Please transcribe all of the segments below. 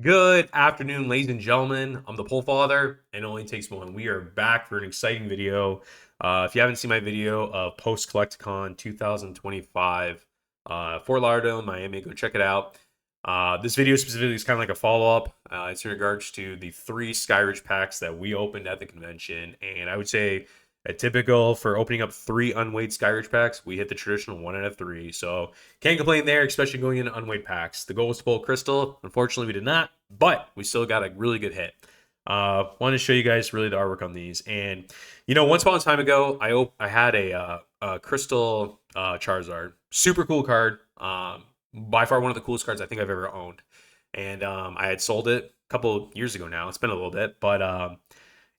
Good afternoon, ladies and gentlemen. I'm the Pole Father, and it only takes one. We are back for an exciting video. If you haven't seen my video of Post Collecticon 2025, Fort Lauderdale, Miami, go check it out. This video specifically is kind of like a follow-up. It's in regards to the 3 Skyridge packs that we opened at the convention, and I would say a typical for opening up 3 unweighed Skyridge packs, we hit the traditional 1 out of 3. So can't complain there, especially going into unweighed packs. The goal was to pull a crystal. Unfortunately, we did not, but we still got a really good hit. Wanted to show you guys really the artwork on these. And, once upon a time ago, I had a crystal Charizard. Super cool card. By far one of the coolest cards I think I've ever owned. And I had sold it a couple years ago now. It's been a little bit, but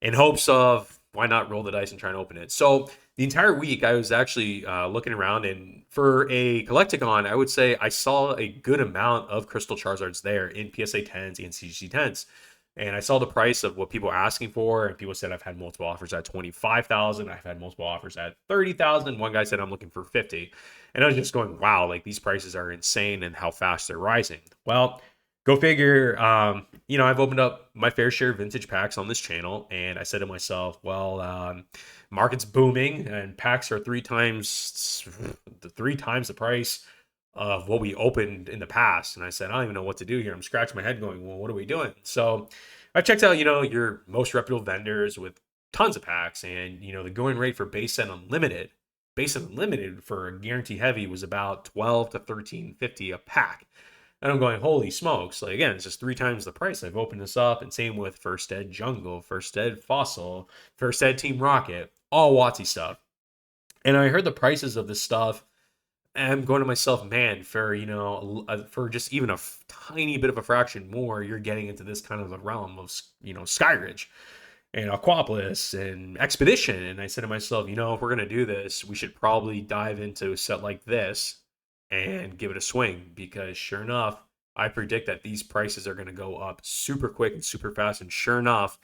in hopes of why not roll the dice and try and open it. So the entire week I was actually looking around, and for a Collecticon, I would say I saw a good amount of Crystal Charizards there in PSA 10s and CGC 10s. And I saw the price of what people were asking for, and people said I've had multiple offers at 25,000. I've had multiple offers at 30,000. One guy said I'm looking for 50, and I was just going, wow, like these prices are insane, and how fast they're rising. Well, go figure. I've opened up my fair share of vintage packs on this channel, and I said to myself, well, market's booming, and packs are three times the price of what we opened in the past. And I said, I don't even know what to do here. I'm scratching my head going, well, what are we doing? So I checked out, your most reputable vendors with tons of packs, and, the going rate for base set unlimited. Base set unlimited for a guarantee heavy was about 12 to 13.50 a pack. And I'm going, holy smokes. Like, again, it's just 3 times the price. I've opened this up, and same with First Ed Jungle, First Ed Fossil, First Ed Team Rocket, all WotC stuff. And I heard the prices of this stuff, and I'm going to myself, man, for just even a tiny bit of a fraction more, you're getting into this kind of a realm of, Skyridge and Aquapolis and Expedition. And I said to myself, if we're going to do this, we should probably dive into a set like this and give it a swing, because sure enough, I predict that these prices are going to go up super quick and super fast. And sure enough,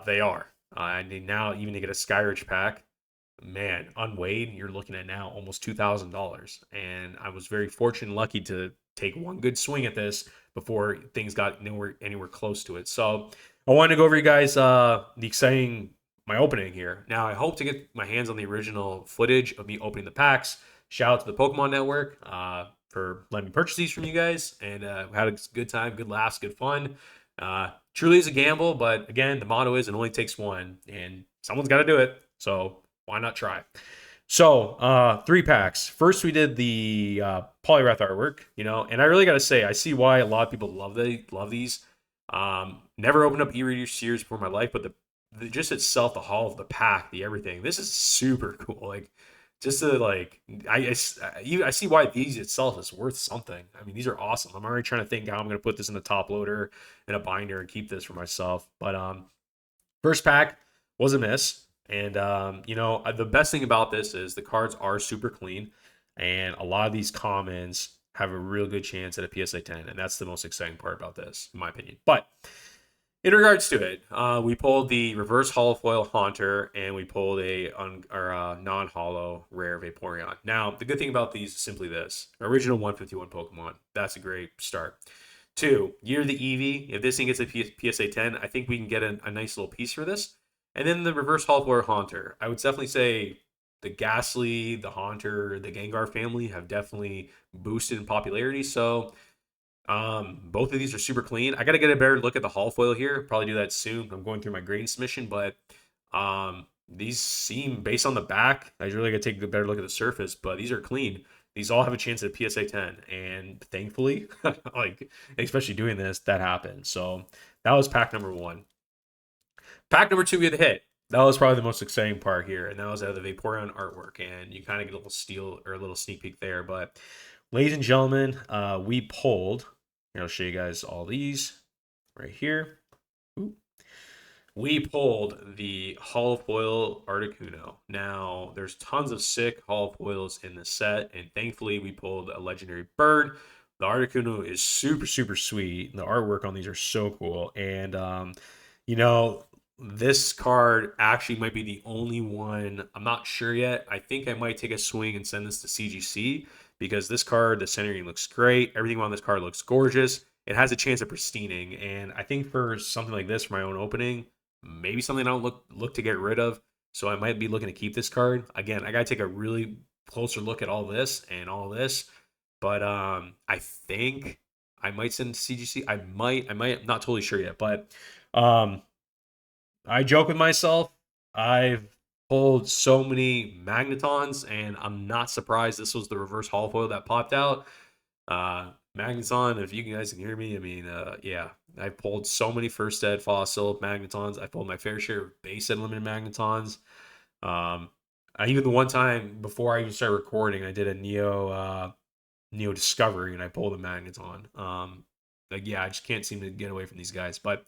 they are. And now, even to get a Skyridge pack, man, unweighed, you're looking at now almost $2,000. And I was very fortunate and lucky to take one good swing at this before things got anywhere close to it. So I wanted to go over you guys my opening here. Now, I hope to get my hands on the original footage of me opening the packs. Shout out to the Pokemon Network for letting me purchase these from you guys, and had a good time, good laughs, good fun. Truly is a gamble, but again, the motto is it only takes one, and someone's got to do it. So why not try? So 3 packs. First, we did the Poliwrath artwork, and I really got to say, I see why a lot of people love these. Never opened up e-reader series before in my life, but the just itself, the haul of the pack, the everything, this is super cool. Like, just to I see why these itself is worth something. I mean, these are awesome. I'm already trying to think how I'm going to put this in a top loader and a binder and keep this for myself. But first pack was a miss. And, the best thing about this is the cards are super clean, and a lot of these commons have a real good chance at a PSA 10. And that's the most exciting part about this, in my opinion. But in regards to it, we pulled the reverse holofoil Haunter, and we pulled a non-holo rare Vaporeon. Now, the good thing about these is simply this. Original 151 Pokemon. That's a great start. 2, Year of the Eevee. If this thing gets a PSA 10, I think we can get a nice little piece for this. And then the reverse holofoil Haunter. I would definitely say the Ghastly, the Haunter, the Gengar family have definitely boosted in popularity. So both of these are super clean. I got to get a better look at the hull foil here. Probably do that soon. I'm going through my grading submission, but these seem, based on the back, I really got to take a better look at the surface, but these are clean. These all have a chance at PSA 10, and thankfully, like, especially doing this, that happened. So that was pack number 1. Pack number 2, we had the hit. That was probably the most exciting part here, and that was out of the Vaporeon artwork, and you kind of get a little steal or a little sneak peek there. But ladies and gentlemen, we pulled. Here, I'll show you guys all these right here. Ooh. We pulled the holofoil Articuno. Now, there's tons of sick holofoils in this set, and thankfully, we pulled a legendary bird. The Articuno is super, super sweet. The artwork on these are so cool, and this card actually might be the only one. I'm not sure yet. I think I might take a swing and send this to CGC, because this card, the centering looks great. Everything on this card looks gorgeous. it has a chance of pristining. And I think for something like this, for my own opening, maybe something I don't look to get rid of. So I might be looking to keep this card. Again, I gotta take a really closer look at all this and all this. But I think I might send CGC. I might. I'm not totally sure yet. But um, I joke with myself. I've pulled so many magnetons, and I'm not surprised this was the reverse holo foil that popped out. Magneton, if you guys can hear me, I mean, yeah, I pulled so many first ed fossil magnetons. I pulled my fair share of base ed limited magnetons. Even the one time before I even started recording, I did a Neo Discovery, and I pulled a magneton. Like, yeah, I just can't seem to get away from these guys. But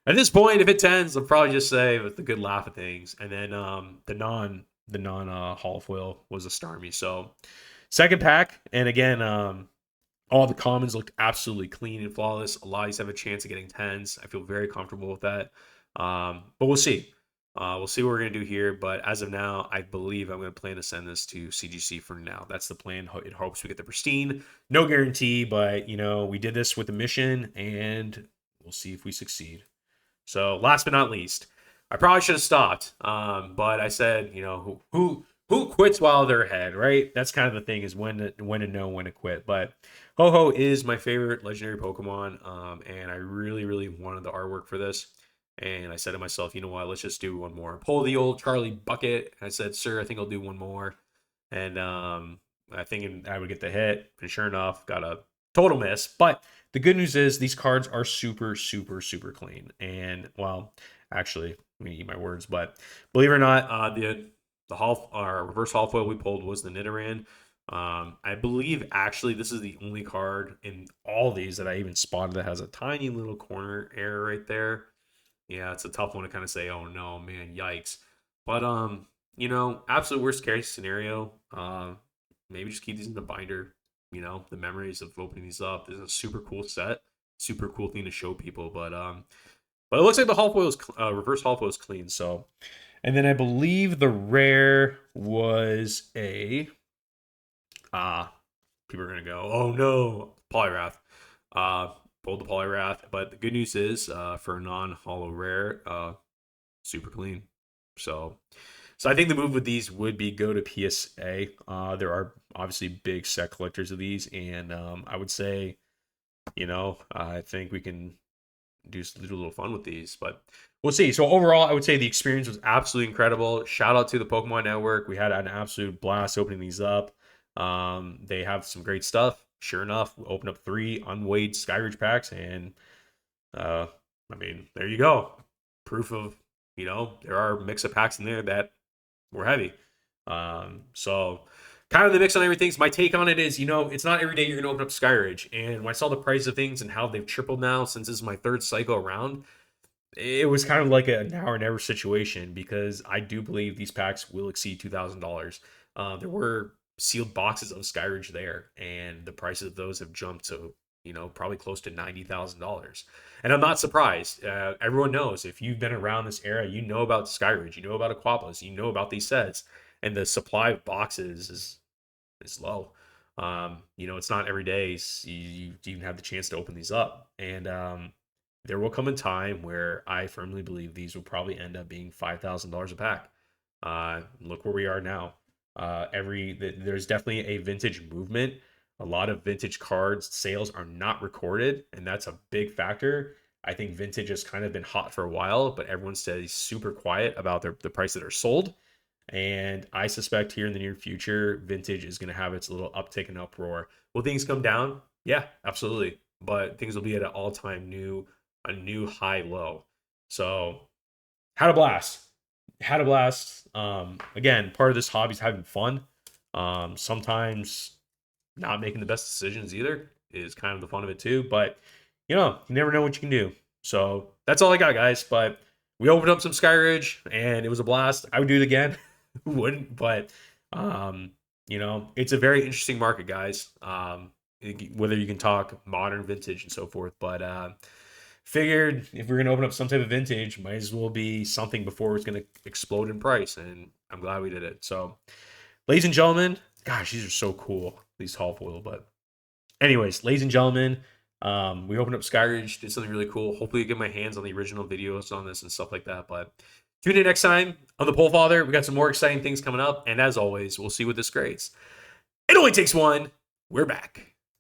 at this point, if it tends, I'll probably just say with the good laugh of things. And then the non holo foil was a Starmie. So second pack, and again, all the commons looked absolutely clean and flawless. A lot of these have a chance of getting 10s. I feel very comfortable with that. But we'll see. We'll see what we're going to do here. But as of now, I believe I'm going to plan to send this to CGC for now. That's the plan. It hopes we get the pristine. No guarantee, but, you know, we did this with the mission, and we'll see if we succeed. So last but not least, I probably should have stopped. But I said, you know, who quits while they're ahead, right? That's kind of the thing, is when to know when to quit. But Ho-Ho is my favorite legendary Pokemon, and I really, really wanted the artwork for this. And I said to myself, you know what, let's just do one more. Pull the old Charlie bucket. I said, sir, I think I'll do one more. And I think I would get the hit. And sure enough, got a total miss. But the good news is these cards are super, super, super clean. And, well, actually, I'm going to eat my words. But believe it or not, the reverse holo foil we pulled was the Nidoran. I believe actually this is the only card in all these that I even spotted that has a tiny little corner error right there. Yeah, it's a tough one to kind of say, oh no, man, yikes. But you know, absolute worst case scenario, maybe just keep these in the binder. You know, the memories of opening these up. This is a super cool set, super cool thing to show people. But it looks like the holo foil is reverse holo foil is clean. So, and then I believe the rare was a people are gonna go, oh no, Polyrath. Pulled the Polyrath, but the good news is for a non-holo rare, super clean. So I think the move with these would be go to PSA. There are obviously big set collectors of these, and I would say, you know, I think we can do a little fun with these, but we'll see. So overall, I would say the experience was absolutely incredible. Shout out to the Pokemon Network. We had an absolute blast opening these up. They have some great stuff. Sure enough, we opened up 3 unweighed Skyridge packs, and I mean, there you go. Proof of, you know, there are mix of packs in there that were heavy. So kind of the mix on everything. So my take on it is, you know, it's not every day you're going to open up Skyridge. And when I saw the price of things and how they've tripled now since this is my 3rd cycle around, it was kind of like a now or never situation, because I do believe these packs will exceed $2,000. There were sealed boxes of Skyridge there, and the prices of those have jumped to, you know, probably close to $90,000. And I'm not surprised. Everyone knows, if you've been around this era, you know about Skyridge, you know about Aquapolis, you know about these sets, and the supply of boxes is low. You know, it's not every day you even have the chance to open these up. And there will come a time where I firmly believe these will probably end up being $5,000 a pack. Look where we are now. There's definitely a vintage movement. A lot of vintage cards sales are not recorded, and that's a big factor. I think vintage has kind of been hot for a while, but everyone stays super quiet about the price that are sold. And I suspect here in the near future, vintage is going to have its little uptick and uproar. Will things come down? Yeah, absolutely. But things will be at an all-time a new high low. So, had a blast. Had a blast. Again, part of this hobby is having fun. Sometimes not making the best decisions either is kind of the fun of it too. But, you know, you never know what you can do. So that's all I got, guys. But we opened up some Skyridge, and it was a blast. I would do it again. Who wouldn't? But, you know, it's a very interesting market, guys. Whether you can talk modern, vintage, and so forth. But figured if we're going to open up some type of vintage, might as well be something before it's going to explode in price. And I'm glad we did it. So, ladies and gentlemen, gosh, these are so cool, these holo foil. But anyways, ladies and gentlemen, We opened up Skyridge, did something really cool. Hopefully, get my hands on the original videos on this and stuff like that. But tune in next time on the Pole Father. We got some more exciting things coming up, and as always, we'll see what this grades. It only takes one. We're back.